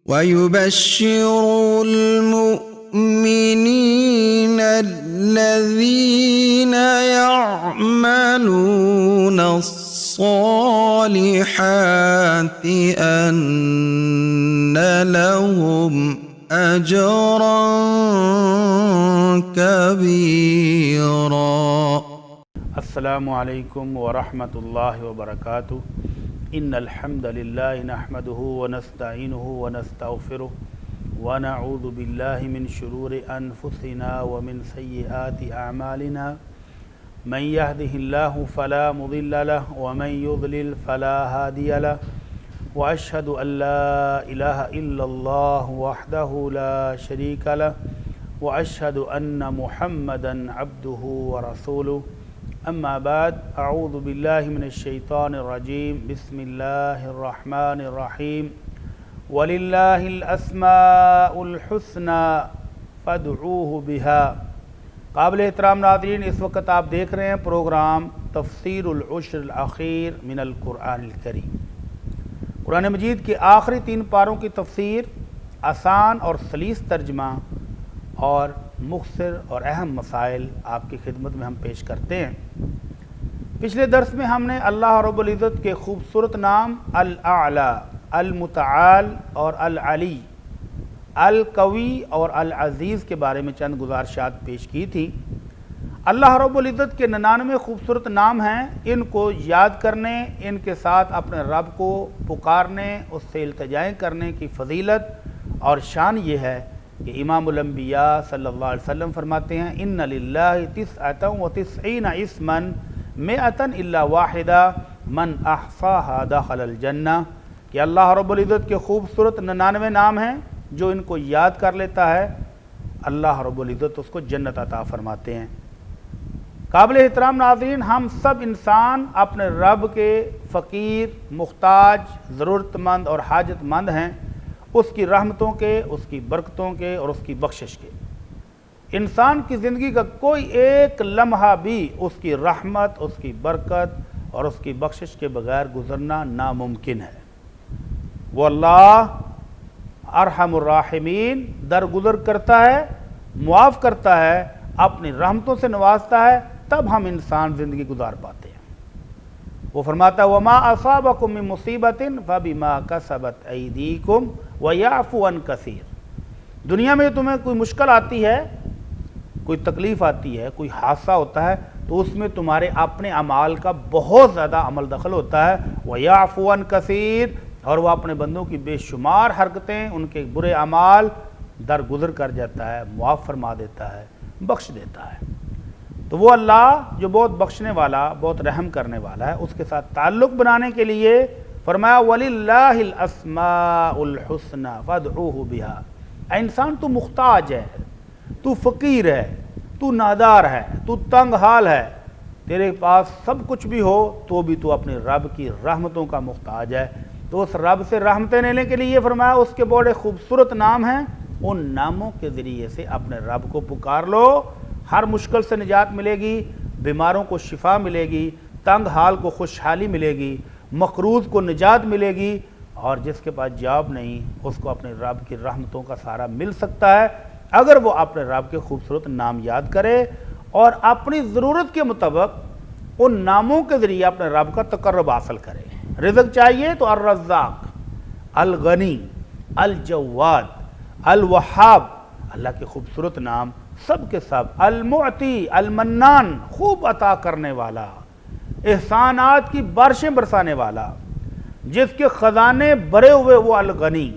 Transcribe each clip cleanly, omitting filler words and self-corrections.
ويبشر المؤمنين الذين يعملون الصالحات أن لهم أجرا كبيرا. السلام علیکم ورحمۃ اللہ وبرکاتہ. ان الحمد للہ نحمده ونستعینه ونستغفره ونعوذ باللہ من شرور انفسنا ومن سیئات اعمالنا. من يهده الله فلا مضل له ومن يضلل فلا هادي له. واشهد ان لا اله الا الله وحده لا شريك له واشهد ان محمدا عبده ورسوله. اما بعد، اعوذ باللہ من الشیطان الرجیم. بسم اللہ الرحمن الرحیم. وَلِلَّهِ الْأَسْمَاءُ الْحُسْنَى فَادْعُوهُ بِهَا. قابل احترام ناظرین، اس وقت آپ دیکھ رہے ہیں پروگرام تفسیر العشر الاخیر من القرآن الکریم. قرآن مجید کے آخری 3 پاروں کی تفسیر، آسان اور سلیس ترجمہ اور مختصر اور اہم مسائل آپ کی خدمت میں ہم پیش کرتے ہیں. پچھلے درس میں ہم نے اللہ رب العزت کے خوبصورت نام الاعلی، المتعال اور العلی، القوی اور العزیز کے بارے میں چند گزارشات پیش کی تھی. اللہ رب العزت کے 99 خوبصورت نام ہیں. ان کو یاد کرنے، ان کے ساتھ اپنے رب کو پکارنے، اس سے التجائیں کرنے کی فضیلت اور شان یہ ہے کہ امام الانبیاء صلی اللہ علیہ وسلم فرماتے ہیں ان للہ 99 اسما 100 الا واحدہ من احصاها دخل الجنہ، کہ اللہ رب العزت کے خوبصورت 99 نام ہیں جو ان کو یاد کر لیتا ہے اللہ رب العزت اس کو جنت عطا فرماتے ہیں. قابل احترام ناظرین، ہم سب انسان اپنے رب کے فقیر، محتاج، ضرورت مند اور حاجت مند ہیں، اس کی رحمتوں کے، اس کی برکتوں کے اور اس کی بخشش کے. انسان کی زندگی کا کوئی ایک لمحہ بھی اس کی رحمت، اس کی برکت اور اس کی بخشش کے بغیر گزرنا ناممکن ہے. وہ اللہ ارحم الراحمین درگزر کرتا ہے، معاف کرتا ہے، اپنی رحمتوں سے نوازتا ہے، تب ہم انسان زندگی گزار پاتے ہیں. وہ فرماتا ہے وَمَا أَصَابَكُم مِّن مُّصِيبَةٍ فَبِمَا كَسَبَتْ أَيْدِيكُمْ وَيَعْفُو عَن كَثِيرٍ. دنیا میں تمہیں کوئی مشکل آتی ہے، کوئی تکلیف آتی ہے، کوئی حادثہ ہوتا ہے، تو اس میں تمہارے اپنے اعمال کا بہت زیادہ عمل دخل ہوتا ہے. وَيَعْفُو عَن كَثِيرٍ، اور وہ اپنے بندوں کی بے شمار حرکتیں، ان کے برے اعمال درگزر کر جاتا ہے، معاف فرما دیتا ہے، بخش دیتا ہے. تو وہ اللہ جو بہت بخشنے والا، بہت رحم کرنے والا ہے، اس کے ساتھ تعلق بنانے کے لیے فرمایا وَلِلَّهِ الْأَسْمَاءُ الْحُسْنَى فَادْعُوهُ بِهَا. اے انسان، تو محتاج ہے، تو فقیر ہے، تو نادار ہے، تو تنگ حال ہے، تیرے پاس سب کچھ بھی ہو تو بھی تو اپنے رب کی رحمتوں کا محتاج ہے. تو اس رب سے رحمتیں لینے کے لیے فرمایا اس کے بڑے خوبصورت نام ہیں، ان ناموں کے ذریعے سے اپنے رب کو پکار لو. ہر مشکل سے نجات ملے گی، بیماروں کو شفا ملے گی، تنگ حال کو خوشحالی ملے گی، مقروض کو نجات ملے گی، اور جس کے پاس جاب نہیں اس کو اپنے رب کی رحمتوں کا سہارا مل سکتا ہے اگر وہ اپنے رب کے خوبصورت نام یاد کرے اور اپنی ضرورت کے مطابق ان ناموں کے ذریعے اپنے رب کا تقرب حاصل کرے. رزق چاہیے تو الرزاق، الغنی، الجواد، الوہاب، اللہ کے خوبصورت نام سب کے سب. المعطی، المنان، خوب عطا کرنے والا، احسانات کی بارشیں برسانے والا، جس کے خزانے بھرے ہوئے وہ الغنی،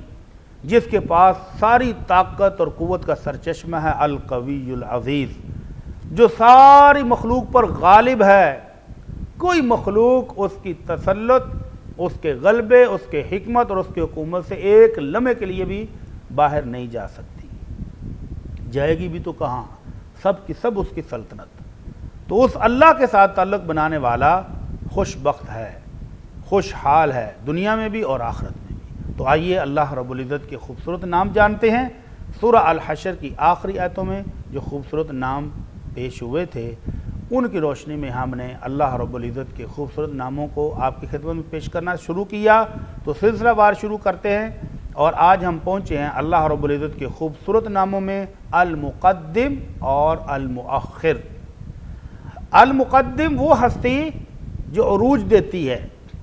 جس کے پاس ساری طاقت اور قوت کا سرچشمہ ہے القوی العزیز، جو ساری مخلوق پر غالب ہے، کوئی مخلوق اس کی تسلط، اس کے غلبے، اس کے حکمت اور اس کی حکومت سے ایک لمحے کے لیے بھی باہر نہیں جا سکتی. جائے گی بھی تو کہاں، سب کی سب اس کی سلطنت. تو اس اللہ کے ساتھ تعلق بنانے والا خوش بخت ہے، خوشحال ہے، دنیا میں بھی اور آخرت میں بھی. تو آئیے اللہ رب العزت کے خوبصورت نام جانتے ہیں. سورہ الحشر کی آخری آیتوں میں جو خوبصورت نام پیش ہوئے تھے ان کی روشنی میں ہم نے اللہ رب العزت کے خوبصورت ناموں کو آپ کی خدمت میں پیش کرنا شروع کیا، تو سلسلہ وار شروع کرتے ہیں، اور آج ہم پہنچے ہیں اللہ رب العزت کے خوبصورت ناموں میں المقدم اور المؤخر۔ المقدم وہ ہستی جو عروج دیتی ہے،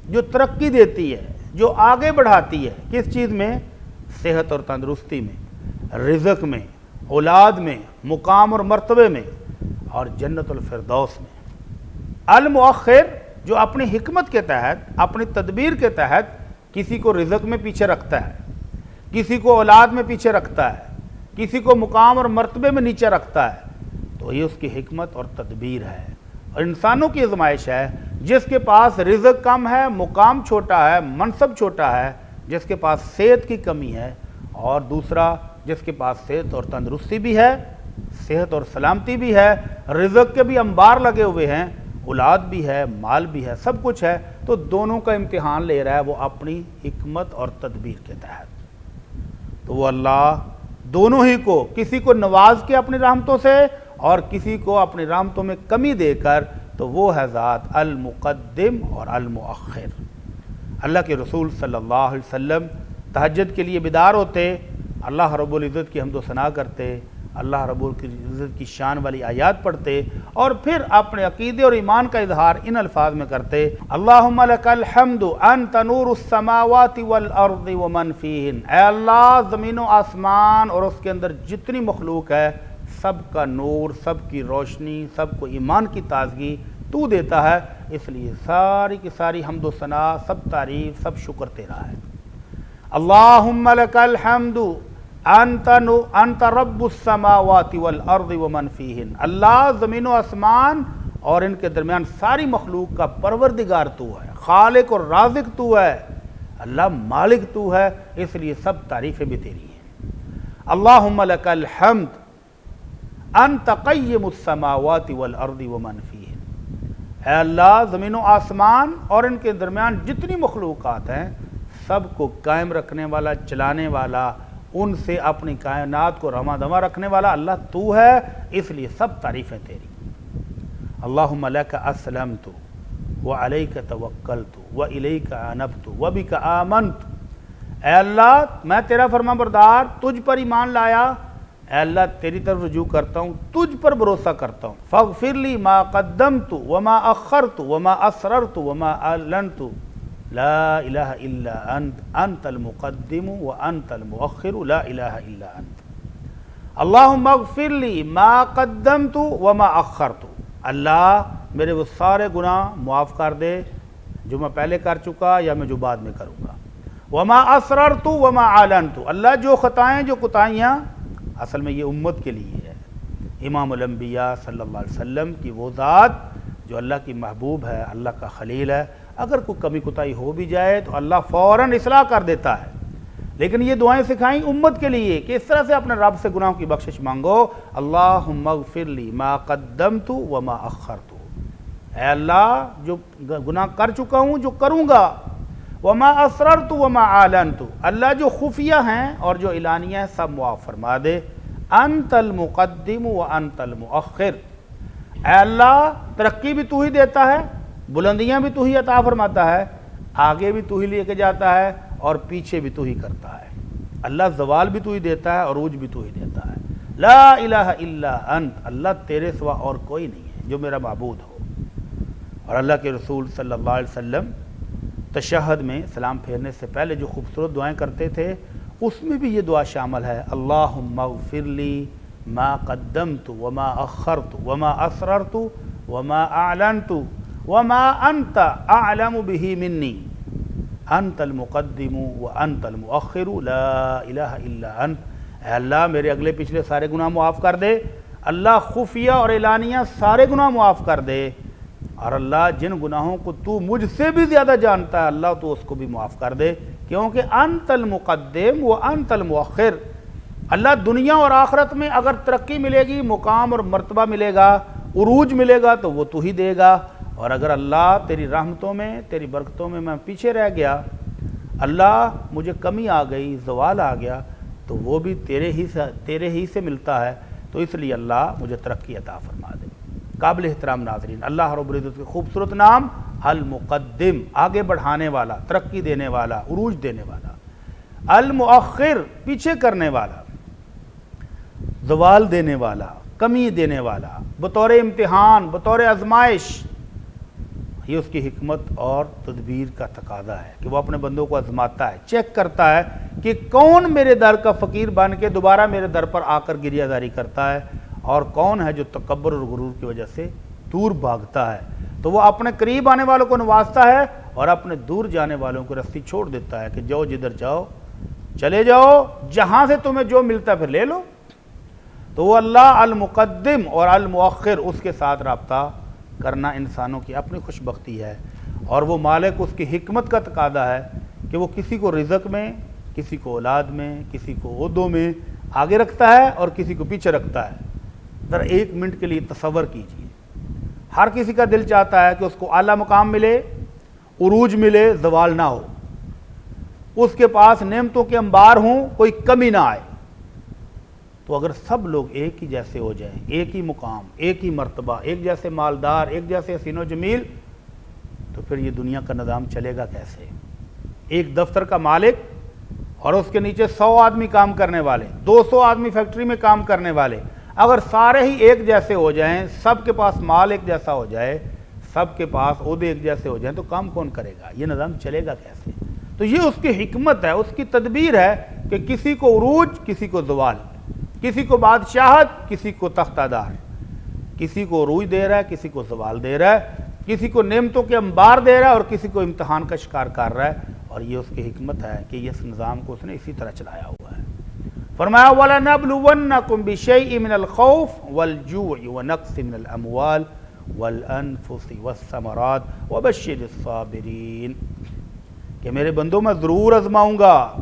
جو ترقی دیتی ہے، جو آگے بڑھاتی ہے، کس چیز میں؟ صحت اور تندرستی میں، رزق میں، اولاد میں، مقام اور مرتبے میں، اور جنت الفردوس میں۔ المؤخر جو اپنی حکمت کے تحت، اپنی تدبیر کے تحت کسی کو رزق میں پیچھے رکھتا ہے، کسی کو اولاد میں پیچھے رکھتا ہے، کسی کو مقام اور مرتبے میں نیچے رکھتا ہے، تو یہ اس کی حکمت اور تدبیر ہے۔ اور انسانوں کی آزمائش ہے، جس کے پاس رزق کم ہے، مقام چھوٹا ہے، منصب چھوٹا ہے، جس کے پاس صحت کی کمی ہے، اور دوسرا جس کے پاس صحت اور تندرستی بھی ہے، صحت اور سلامتی بھی ہے، رزق کے بھی انبار لگے ہوئے ہیں، اولاد بھی ہے، مال بھی ہے، سب کچھ ہے، تو دونوں کا امتحان لے رہا ہے وہ اپنی حکمت اور تدبیر کے تحت۔ تو وہ اللہ دونوں ہی کو، کسی کو نواز کے اپنی رحمتوں سے اور کسی کو اپنی رحمتوں میں کمی دے کر، تو وہ ہے ذات المقدم اور المؤخر۔ اللہ کے رسول صلی اللہ علیہ وسلم تہجد کے لیے بیدار ہوتے، اللہ رب العزت کی حمد و ثنا کرتے، اللہ رب العزت کی شان والی آیات پڑھتے، اور پھر اپنے عقیدے اور ایمان کا اظہار ان الفاظ میں کرتے، اللہم لک الحمد انت نور السماوات والارض ومن فیہن۔ اے اللہ، زمین و آسمان اور اس کے اندر جتنی مخلوق ہے، سب کا نور، سب کی روشنی، سب کو ایمان کی تازگی تو دیتا ہے، اس لیے ساری کی ساری حمد و ثنا، سب تعریف، سب شکر تیرا ہے۔ اللہم لک الحمد انت رب السماوات والارض ومن فیہن۔ اللہ، زمین و آسمان اور ان کے درمیان ساری مخلوق کا پروردگار تو ہے، خالق اور رازق تو ہے، اللہ مالک تو ہے، اس لیے سب تعریفیں بھی تیری ہیں۔ اللہم لک الحمد انت قیم السماوات والارض ومن فیہن۔ اے اللہ، زمین و آسمان اور ان کے درمیان جتنی مخلوقات ہیں، سب کو قائم رکھنے والا، چلانے والا، ان سے اپنی کائنات کو رواں دواں رکھنے والا اللہ تو ہے، اس لیے سب تعریفیں تیری۔ اللہم لک اسلمت وعلیک توکلت والیک انبت وبک آمنت۔ اے اللہ، میں تیرا فرما بردار، تجھ پر ایمان لایا، اے اللہ تیری طرف رجوع کرتا ہوں، تجھ پر بھروسہ کرتا ہوں۔ فاغفر لی ما قدمت وما اخرت وما اسررت وما اعلنت، لا الہ الا انت، انت المقدم وانت المؤخر، لا الہ الا انت۔ اللہم اغفر لی ما قدمت وما اخرت۔ اللہ، میرے وہ سارے گناہ معاف کر دے جو میں پہلے کر چکا یا میں جو بعد میں کروں گا۔ وما اسررت وما اعلنت، اللہ جو خطائیں، جو کوتاہیاں، اصل میں یہ امت کے لیے ہے، امام الانبیاء صلی اللہ علیہ وسلم کی وہ ذات جو اللہ کی محبوب ہے، اللہ کا خلیل ہے، اگر کوئی کمی کوتاہی ہو بھی جائے تو اللہ فوراً اصلاح کر دیتا ہے، لیکن یہ دعائیں سکھائیں امت کے لیے کہ اس طرح سے اپنے رب سے گناہوں کی بخشش مانگو۔ اللہم اغفر لی ما قدمت وما اخرت، اے اللہ جو گناہ کر چکا ہوں، جو کروں گا، وما اسررت وما اعلنت، اللہ جو خفیہ ہیں اور جو اعلانیہ ہیں سب معاف فرما دے۔ انت المقدم وانت المؤخر، اے اللہ ترقی بھی تو ہی دیتا ہے، بلندیاں بھی تو ہی عطا فرماتا ہے، آگے بھی تو ہی لے کے جاتا ہے اور پیچھے بھی تو ہی کرتا ہے، اللہ زوال بھی تو ہی دیتا ہے، عروج بھی تو ہی دیتا ہے۔ لا الہ الا انت، اللہ تیرے سوا اور کوئی نہیں ہے جو میرا معبود ہو۔ اور اللہ کے رسول صلی اللہ علیہ وسلم تشہد میں سلام پھیرنے سے پہلے جو خوبصورت دعائیں کرتے تھے، اس میں بھی یہ دعا شامل ہے، اللہم اغفر لی ما قدمت وما اخرت وما اسررت وما اعلنت وما انت اعلم به منی، انت المقدم وانت المؤخر، لا الہ الا انت۔ اے اللہ میرے اگلے پچھلے سارے گناہ معاف کر دے، اللہ خفیہ اور اعلانیہ سارے گناہ معاف کر دے، اور اللہ جن گناہوں کو تو مجھ سے بھی زیادہ جانتا ہے، اللہ تو اس کو بھی معاف کر دے، کیونکہ انت المقدم وانت المؤخر۔ اللہ دنیا اور آخرت میں اگر ترقی ملے گی، مقام اور مرتبہ ملے گا، عروج ملے گا، تو وہ تو ہی دے گا، اور اگر اللہ تیری رحمتوں میں، تیری برکتوں میں پیچھے رہ گیا، اللہ مجھے کمی آ گئی، زوال آ گیا، تو وہ بھی تیرے ہی سے ملتا ہے، تو اس لیے اللہ مجھے ترقی عطا فرما دے۔ قابل احترام ناظرین، اللہ رب العزت کے خوبصورت نام المقدم، آگے بڑھانے والا، ترقی دینے والا، عروج دینے والا، المؤخر، پیچھے کرنے والا، زوال دینے والا، کمی دینے والا، بطور امتحان، بطور آزمائش۔ یہ اس کی حکمت اور تدبیر کا تقاضا ہے کہ وہ اپنے بندوں کو آزماتا ہے، چیک کرتا ہے کہ کون میرے در کا فقیر بن کے دوبارہ میرے در پر آ کر گریہ زاری کرتا ہے، اور کون ہے جو تکبر اور غرور کی وجہ سے دور بھاگتا ہے۔ تو وہ اپنے قریب آنے والوں کو نوازتا ہے اور اپنے دور جانے والوں کو رستی چھوڑ دیتا ہے کہ جاؤ جدھر جاؤ، چلے جاؤ، جہاں سے تمہیں جو ملتا ہے پھر لے لو۔ تو وہ اللہ المقدم اور المؤخر، اس کے ساتھ رابطہ کرنا انسانوں کی اپنی خوش بختی ہے، اور وہ مالک اس کی حکمت کا تقاضا ہے کہ وہ کسی کو رزق میں، کسی کو اولاد میں، کسی کو عہدوں میں آگے رکھتا ہے اور کسی کو پیچھے رکھتا ہے۔ ذرا ایک منٹ کے لیے تصور کیجیے، ہر کسی کا دل چاہتا ہے کہ اس کو اعلیٰ مقام ملے، عروج ملے، زوال نہ ہو، اس کے پاس نعمتوں کے انبار ہوں، کوئی کمی نہ آئے۔ تو اگر سب لوگ ایک ہی جیسے ہو جائیں، ایک ہی مقام، ایک ہی مرتبہ، ایک جیسے مالدار، ایک جیسے حسین و جمیل، تو پھر یہ دنیا کا نظام چلے گا کیسے؟ ایک دفتر کا مالک اور اس کے نیچے 100 آدمی کام کرنے والے، 200 آدمی فیکٹری میں کام کرنے والے، اگر سارے ہی ایک جیسے ہو جائیں، سب کے پاس مال ایک جیسا ہو جائے، سب کے پاس عہدے ایک جیسے ہو جائیں، تو کام کون کرے گا؟ یہ نظام چلے گا کیسے؟ تو یہ اس کی حکمت ہے، اس کی تدبیر ہے کہ کسی کو عروج، کسی کو زوال، کسی کو بادشاہت، کسی کو تختہ دار، کسی کو عروج دے رہا ہے، کسی کو زوال دے رہا ہے، کسی کو نعمتوں کے انبار دے رہا ہے اور کسی کو امتحان کا شکار کر رہا ہے۔ اور یہ اس کی حکمت ہے کہ اس نظام کو اس نے اسی طرح چلایا ہوا ہے۔ فرمایا وَلَنَبْلُوَنَّكُمْ بِشَيْءٍ مِّنَ الْخَوْفِ وَالْجُوعِ وَنَقْصٍ مِّنَ الْأَمْوَالِ وَالْأَنفُسِ وَالثَّمَرَاتِ وَبَشِّرِ الصَّابِرِينَ، کہ میرے بندوں میں ضرور آزماؤں گا،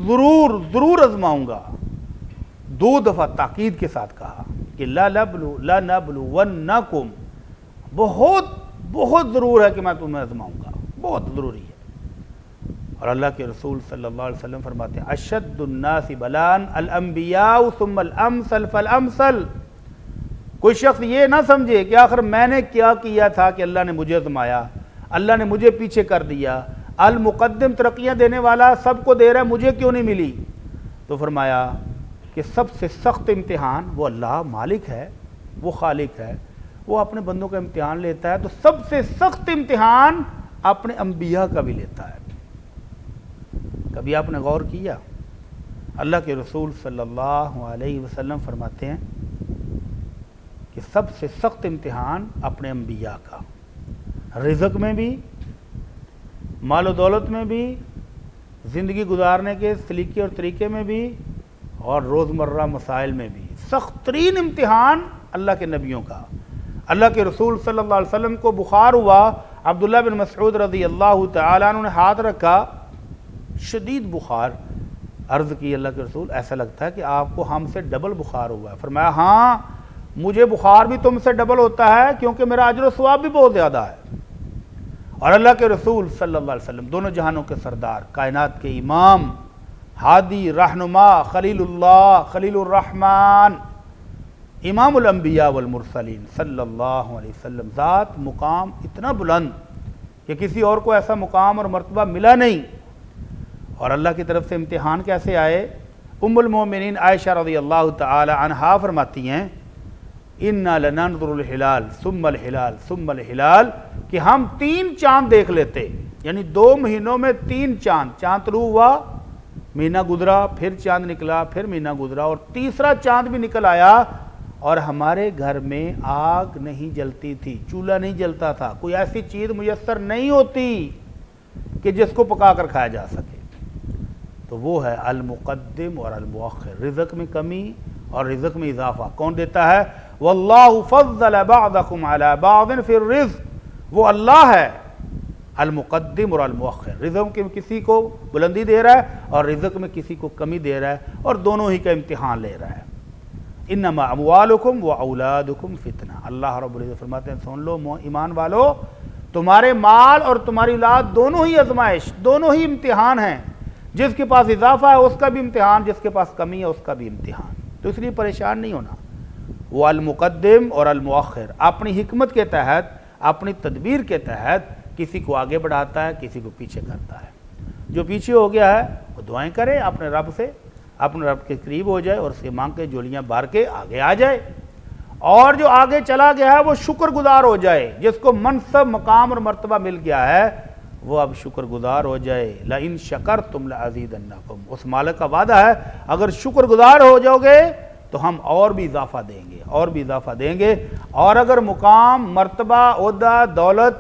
ضرور آزماؤں گا۔ 2 دفعہ تاکید کے ساتھ کہا کہ لَنَبْلُوَنَّكُمْ، بہت ضرور ہے کہ میں تمہیں آزماؤں گا، بہت ضروری ہے۔ اور اللہ کے رسول صلی اللہ علیہ وسلم فرماتے ہیں اشد الناس بلاء الانبیاء ثم الامثل فالامثل۔ کوئی شخص یہ نہ سمجھے کہ آخر میں نے کیا کیا تھا کہ اللہ نے مجھے آزمایا، اللہ نے مجھے پیچھے کر دیا، المقدم ترقیاں دینے والا سب کو دے رہا ہے، مجھے کیوں نہیں ملی؟ تو فرمایا کہ سب سے سخت امتحان وہ اللہ مالک ہے، وہ خالق ہے، وہ اپنے بندوں کا امتحان لیتا ہے، تو سب سے سخت امتحان اپنے انبیاء کا بھی لیتا ہے۔ کبھی آپ نے غور کیا؟ اللہ کے رسول صلی اللہ علیہ وسلم فرماتے ہیں کہ سب سے سخت امتحان اپنے انبیاء کا، رزق میں بھی، مال و دولت میں بھی، زندگی گزارنے کے سلیقے اور طریقے میں بھی، اور روزمرہ مسائل میں بھی۔ سخت ترین امتحان اللہ کے نبیوں کا۔ اللہ کے رسول صلی اللہ علیہ وسلم کو بخار ہوا، عبداللہ بن مسعود رضی اللہ تعالیٰ عنہ نے ہاتھ رکھا، شدید بخار، عرض کی اللہ کے رسول ایسا لگتا ہے کہ آپ کو ہم سے ڈبل بخار ہوا ہے۔ فرمایا ہاں مجھے بخار بھی تم سے ڈبل ہوتا ہے کیونکہ میرا اجر و ثواب بھی بہت زیادہ ہے۔ اور اللہ کے رسول صلی اللہ علیہ وسلم دونوں جہانوں کے سردار، کائنات کے امام، ہادی، رہنما، خلیل اللہ، خلیل الرحمن، امام الانبیاء والمرسلین صلی اللہ علیہ وسلم، ذات مقام اتنا بلند کہ کسی اور کو ایسا مقام اور مرتبہ ملا نہیں۔ اور اللہ کی طرف سے امتحان کیسے آئے؟ ام المومنین عائشہ رضی اللہ تعالی عنہا فرماتی ہیں اِنَّا لَنَنْظُرُ الْحِلَالِ ثُمَّ الْحِلَالِ ثُمَّ الْحِلَالِ، کہ ہم 3 چاند دیکھ لیتے، یعنی 2 مہینوں میں 3 چاند، چاند طلوع ہوا، مہینہ گزرا، پھر چاند نکلا، پھر مہینہ گزرا، اور تیسرا چاند بھی نکل آیا، اور ہمارے گھر میں آگ نہیں جلتی تھی، چولہا نہیں جلتا تھا، کوئی ایسی چیز میسر نہیں ہوتی کہ جس کو پکا کر کھایا جا سکے۔ تو وہ ہے المقدم اور المؤخر، رزق میں کمی اور رزق میں اضافہ کون دیتا ہے؟ واللہ فضل بعضکم علی بعض فی الرزق، وہ اللہ ہے المقدم اور المؤخر، رزق میں کسی کو بلندی دے رہا ہے اور رزق میں کسی کو کمی دے رہا ہے، اور دونوں ہی کا امتحان لے رہا ہے۔ انما اموالکم و اولادکم فتنہ، اللہ رب العزت فرماتے ہیں سن لو ایمان والو، تمہارے مال اور تمہاری اولاد دونوں ہی آزمائش، دونوں ہی امتحان ہیں، جس کے پاس اضافہ ہے اس کا بھی امتحان، جس کے پاس کمی ہے اس کا بھی امتحان۔ تو اس لیے پریشان نہیں ہونا، وہ المقدم اور المؤخر اپنی حکمت کے تحت، اپنی تدبیر کے تحت کسی کو آگے بڑھاتا ہے، کسی کو پیچھے کرتا ہے۔ جو پیچھے ہو گیا ہے وہ دعائیں کرے اپنے رب سے، اپنے رب کے قریب ہو جائے اور اس سے مانگ کے جولیاں بار کے آگے آ جائے، اور جو آگے چلا گیا ہے وہ شکر گزار ہو جائے، جس کو منصب، مقام اور مرتبہ مل گیا ہے وہ اب شکر گزار ہو جائے۔ لَإِن شَكَرْتُمْ لَأَزِيدَنَّكُمْ، اس مالک کا وعدہ ہے اگر شکر گزار ہو جاؤ گے تو ہم اور بھی اضافہ دیں گے، اور بھی اضافہ دیں گے۔ اور اگر مقام، مرتبہ، عہدہ، دولت،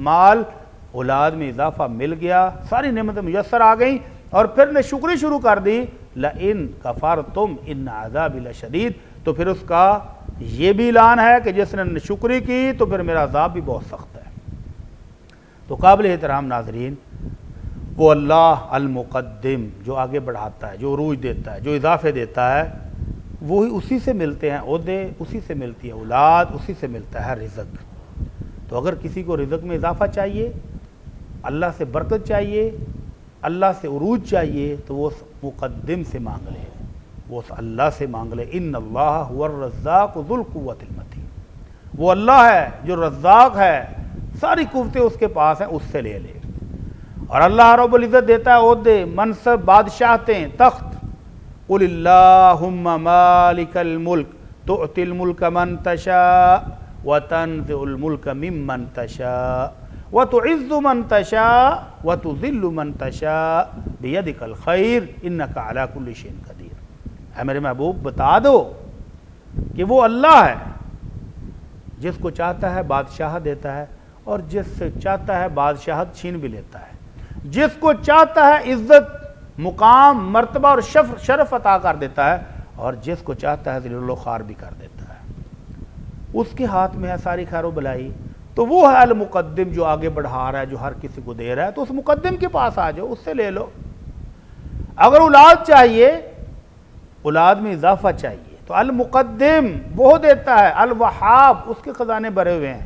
مال، اولاد میں اضافہ مل گیا، ساری نعمتیں میسر آ گئیں اور پھر نے شکری شروع کر دی، لَإِن كَفَرْتُمْ إِنَّ عَذَابِ لَشَدِيدٌ، تو پھر اس کا یہ بھی اعلان ہے کہ جس نے شکری کی تو پھر میرا عذاب بھی بہت سخت ہے۔ تو قابل احترام ناظرین، وہ اللہ المقدم جو آگے بڑھاتا ہے، جو عروج دیتا ہے، جو اضافے دیتا ہے، وہی اسی سے ملتے ہیں عہدے، اسی سے ملتی ہے اولاد، اسی سے ملتا ہے رزق۔ تو اگر کسی کو رزق میں اضافہ چاہیے، اللہ سے برکت چاہیے، اللہ سے عروج چاہیے، تو وہ اس مقدم سے مانگ لے، وہ اس اللہ سے مانگ لے۔ ان اللہ هو الرزاق ذو القوۃ المتین، وہ اللہ ہے جو رزاق ہے، ساری قوتیں اس کے پاس ہیں، اس سے لے لے۔ اور اللہ رب العزت دیتا ہے عہدے، منصب، بادشاہتیں، تخت۔ قل اللہم مالک الملک تؤتی الملک من تشاء وتنزع الملک ممن تشاء وتعز من تشاء وتذل من تشاء بیدک الخیر انک علی کل شیء قدیر۔ اے میرے محبوب بتا دو کہ وہ اللہ ہے جس کو چاہتا ہے بادشاہ دیتا ہے اور جس سے چاہتا ہے بادشاہت چھین بھی لیتا ہے، جس کو چاہتا ہے عزت، مقام، مرتبہ اور شرف عطا کر دیتا ہے، اور جس کو چاہتا ہے ذلیل و خوار بھی کر دیتا ہے۔ اس کے ہاتھ میں ہے ساری خیر و بلائی۔ تو وہ ہے المقدم جو آگے بڑھا رہا ہے، جو ہر کسی کو دے رہا ہے، تو اس مقدم کے پاس آ جاؤ، اس سے لے لو۔ اگر اولاد چاہیے، اولاد میں اضافہ چاہیے، تو المقدم وہ دیتا ہے، الوہاب اس کے خزانے بھرے ہوئے ہیں،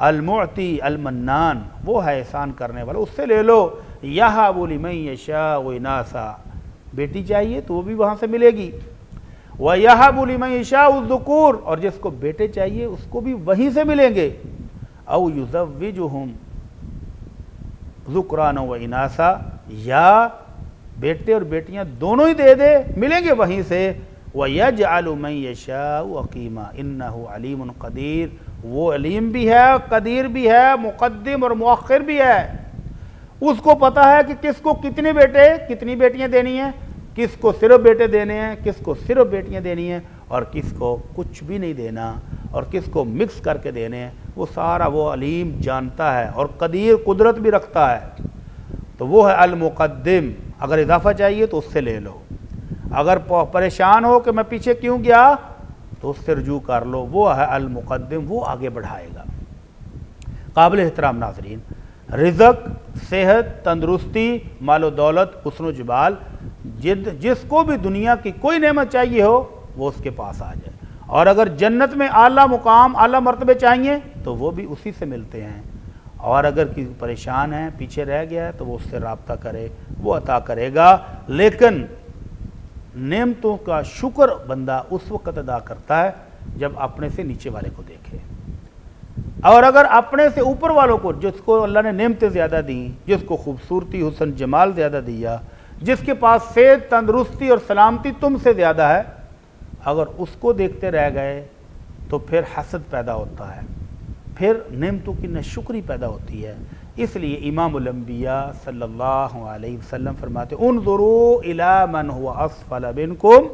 المعطی المنان وہ ہے احسان کرنے والا، اس سے لے لو۔ یہب لمن یشاء اناثا، بیٹی چاہیے تو وہ بھی وہاں سے ملے گی، ویہب لمن یشاء الذکور، اور جس کو بیٹے چاہیے اس کو بھی وہیں سے ملیں گے، او یزوجہم ذکرانا و اناثا، یا بیٹے اور بیٹیاں دونوں ہی دے دے، ملیں گے وہیں سے۔ وَيَجْعَلُ مَن يَشَاءُ عَقِيمًا إِنَّهُ عَلِيمٌ قَدِيرٌ، وہ علیم بھی ہے، قدیر بھی ہے، مقدم اور مؤخر بھی ہے۔ اس کو پتہ ہے کہ کس کو کتنے بیٹے، کتنی بیٹیاں دینی ہیں، کس کو صرف بیٹے دینے ہیں، کس کو صرف بیٹیاں دینی ہیں، اور کس کو کچھ بھی نہیں دینا، اور کس کو مکس کر کے دینے ہیں، وہ سارا وہ علیم جانتا ہے، اور قدیر قدرت بھی رکھتا ہے۔ تو وہ ہے المقدم۔ اگر اضافہ چاہیے تو اس سے لے لو، اگر پریشان ہو کہ میں پیچھے کیوں گیا تو اس سے رجوع کر لو، وہ ہے المقدم، وہ آگے بڑھائے گا۔ قابل احترام ناظرین، رزق، صحت، تندرستی، مال و دولت، حسن و جمال، جس کو بھی دنیا کی کوئی نعمت چاہیے ہو وہ اس کے پاس آ جائے، اور اگر جنت میں اعلیٰ مقام، اعلیٰ مرتبے چاہیے تو وہ بھی اسی سے ملتے ہیں، اور اگر کسی پریشان ہے، پیچھے رہ گیا ہے تو وہ اس سے رابطہ کرے، وہ عطا کرے گا۔ لیکن نعمتوں کا شکر بندہ اس وقت ادا کرتا ہے جب اپنے سے نیچے والے کو دیکھے، اور اگر اپنے سے اوپر والوں کو، جس کو اللہ نے نعمتیں زیادہ دیں، جس کو خوبصورتی، حسن، جمال زیادہ دیا، جس کے پاس صحت، تندرستی اور سلامتی تم سے زیادہ ہے، اگر اس کو دیکھتے رہ گئے تو پھر حسد پیدا ہوتا ہے، پھر نعمتوں کی ناشکری پیدا ہوتی ہے۔ اس لیے امام الانبیاء صلی اللہ علیہ وسلم فرماتے انظروا الی من هو اسفل منکم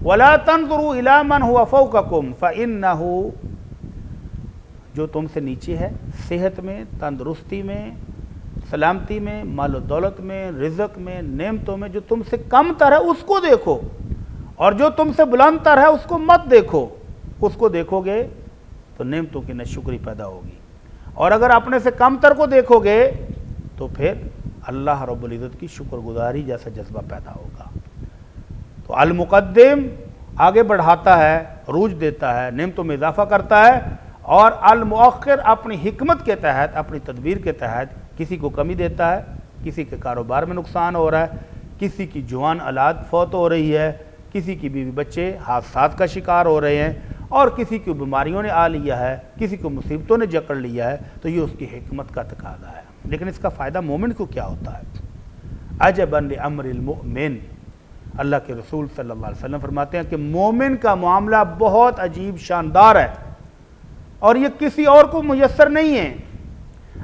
ولا تنظروا الی من هو فوقکم فانه، جو تم سے نیچے ہے، صحت میں، تندرستی میں، سلامتی میں، مال و دولت میں، رزق میں، نعمتوں میں، جو تم سے کم تر ہے اس کو دیکھو، اور جو تم سے بلند تر ہے اس کو مت دیکھو۔ اس کو دیکھو گے تو نعمتوں کی ناشکری پیدا ہوگی، اور اگر اپنے سے کم تر کو دیکھو گے تو پھر اللہ رب العزت کی شکر گزاری جیسا جذبہ پیدا ہوگا۔ تو المقدم آگے بڑھاتا ہے، عروج دیتا ہے، نعمتوں میں اضافہ کرتا ہے، اور المؤخر اپنی حکمت کے تحت، اپنی تدبیر کے تحت کسی کو کمی دیتا ہے، کسی کے کاروبار میں نقصان ہو رہا ہے، کسی کی جوان اولاد فوت ہو رہی ہے، کسی کی بیوی بچے حادثات کا شکار ہو رہے ہیں، اور کسی کو بیماریوں نے آ لیا ہے، کسی کو مصیبتوں نے جکڑ لیا ہے، تو یہ اس کی حکمت کا تقاضا ہے۔ لیکن اس کا فائدہ مومن کو کیا ہوتا ہے؟ عجبا لامر المؤمن، اللہ کے رسول صلی اللہ علیہ وسلم فرماتے ہیں کہ مومن کا معاملہ بہت عجیب شاندار ہے، اور یہ کسی اور کو میسر نہیں ہے۔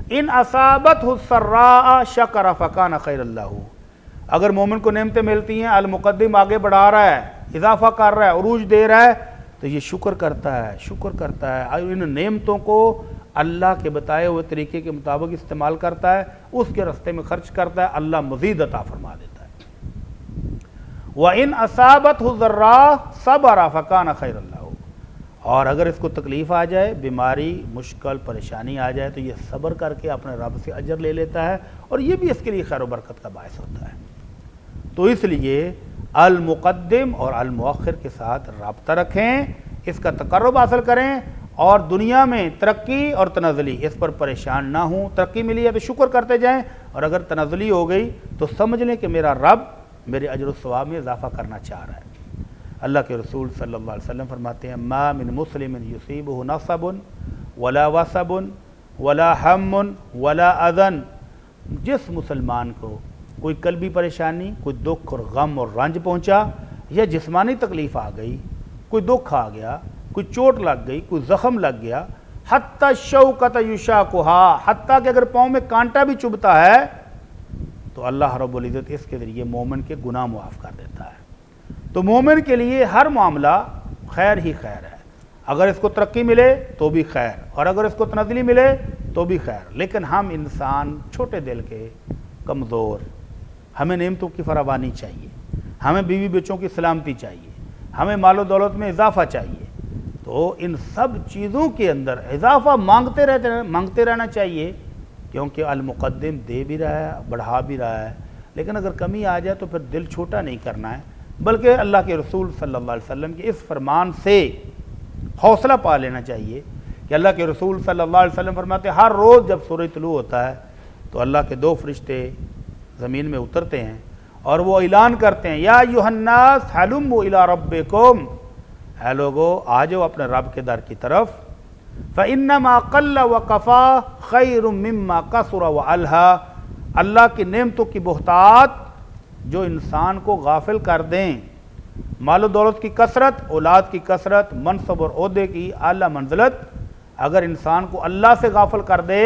ان اصابتہ السراء شکر فکان خیر لہ، اگر مومن کو نعمتیں ملتی ہیں، المقدم آگے بڑھا رہا ہے، اضافہ کر رہا ہے، عروج دے رہا ہے، تو یہ شکر کرتا ہے اور ان نعمتوں کو اللہ کے بتائے ہوئے طریقے کے مطابق استعمال کرتا ہے، اس کے راستے میں خرچ کرتا ہے، اللہ مزید عطا فرما دیتا ہے۔ وَإِنْ أَصَابَتْهُ ضَرَّاءٌ صَبَرَ فَكَانَ خَيْرًا لَهُ، اور اگر اس کو تکلیف آ جائے، بیماری، مشکل، پریشانی آ جائے، تو یہ صبر کر کے اپنے رب سے اجر لے لیتا ہے، اور یہ بھی اس کے لیے خیر و برکت کا باعث ہوتا ہے۔ تو اس لیے المقدم اور المؤخر کے ساتھ رابطہ رکھیں، اس کا تقرب حاصل کریں، اور دنیا میں ترقی اور تنزلی اس پر پریشان نہ ہوں۔ ترقی ملی ہے تو شکر کرتے جائیں، اور اگر تنزلی ہو گئی تو سمجھ لیں کہ میرا رب میرے اجر و ثواب میں اضافہ کرنا چاہ رہا ہے۔ اللہ کے رسول صلی اللہ علیہ وسلم فرماتے ہیں ما من مسلم یصیبہ نصب ولا وصب ولا ہم ولا اذن، جس مسلمان کو کوئی قلبی پریشانی، کوئی دکھ اور غم اور رنج پہنچا، یا جسمانی تکلیف آ گئی، کوئی دکھ آ گیا، کوئی چوٹ لگ گئی، کوئی زخم لگ گیا، حتی الشوکۃ یشاقھا، حتیٰ کہ اگر پاؤں میں کانٹا بھی چبھتا ہے، تو اللہ رب العزت اس کے ذریعے مومن کے گناہ معاف کر دیتا ہے۔ تو مومن کے لیے ہر معاملہ خیر ہی خیر ہے، اگر اس کو ترقی ملے تو بھی خیر، اور اگر اس کو تنزلی ملے تو بھی خیر۔ لیکن ہم انسان چھوٹے دل کے، کمزور، ہمیں نعمتوں کی فراوانی چاہیے، ہمیں بیوی بچوں کی سلامتی چاہیے، ہمیں مال و دولت میں اضافہ چاہیے، تو ان سب چیزوں کے اندر اضافہ مانگتے رہنا چاہیے، کیونکہ المقدم دے بھی رہا ہے، بڑھا بھی رہا ہے۔ لیکن اگر کمی آ جائے تو پھر دل چھوٹا نہیں کرنا ہے، بلکہ اللہ کے رسول صلی اللہ علیہ وسلم کے اس فرمان سے حوصلہ پا لینا چاہیے کہ اللہ کے رسول صلی اللہ علیہ وسلم فرماتے ہیں ہر روز جب سورج طلوع ہوتا ہے تو اللہ کے 2 فرشتے زمین میں اترتے ہیں، اور وہ اعلان کرتے ہیں یا ایھا الناس ھلموا الی ربکم، اے لوگو آ جاؤ اپنے رب کے در کی طرف، فانما قل وکفا خیر مما کثر والہا، اللہ کی نعمتوں کی بہتات جو انسان کو غافل کر دیں، مال و دولت کی کثرت، اولاد کی کثرت، منصب اور عہدے کی اعلیٰ منزلت، اگر انسان کو اللہ سے غافل کر دے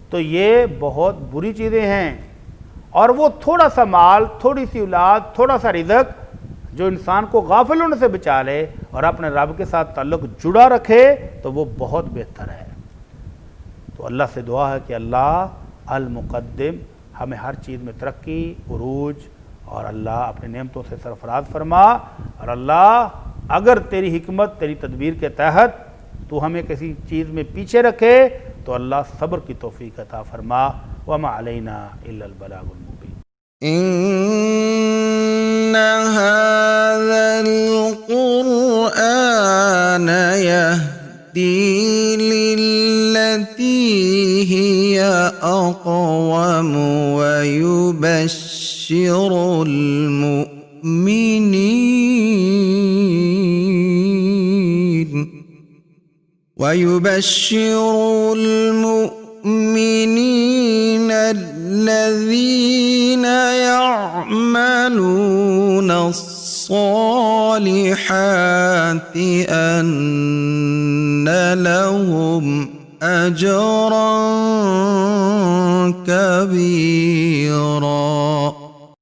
تو یہ بہت بری چیزیں ہیں۔ اور وہ تھوڑا سا مال، تھوڑی سی اولاد، تھوڑا سا رزق جو انسان کو غافل ہونے سے بچا لے اور اپنے رب کے ساتھ تعلق جڑا رکھے تو وہ بہت بہتر ہے۔ تو اللہ سے دعا ہے کہ اللہ المقدم ہمیں ہر چیز میں ترقی، عروج، اور اللہ اپنی نعمتوں سے سرفراز فرما، اور اللہ اگر تیری حکمت، تیری تدبیر کے تحت تو ہمیں کسی چیز میں پیچھے رکھے تو اللہ صبر کی توفیق عطا فرما۔ وما علینا الا البلاغ المبین۔ إن هذا القرآن يهدي للتي هي أقوم ويبشر المؤمنين الذين يعملون الصالحات أن لهم أجرا كبيرا۔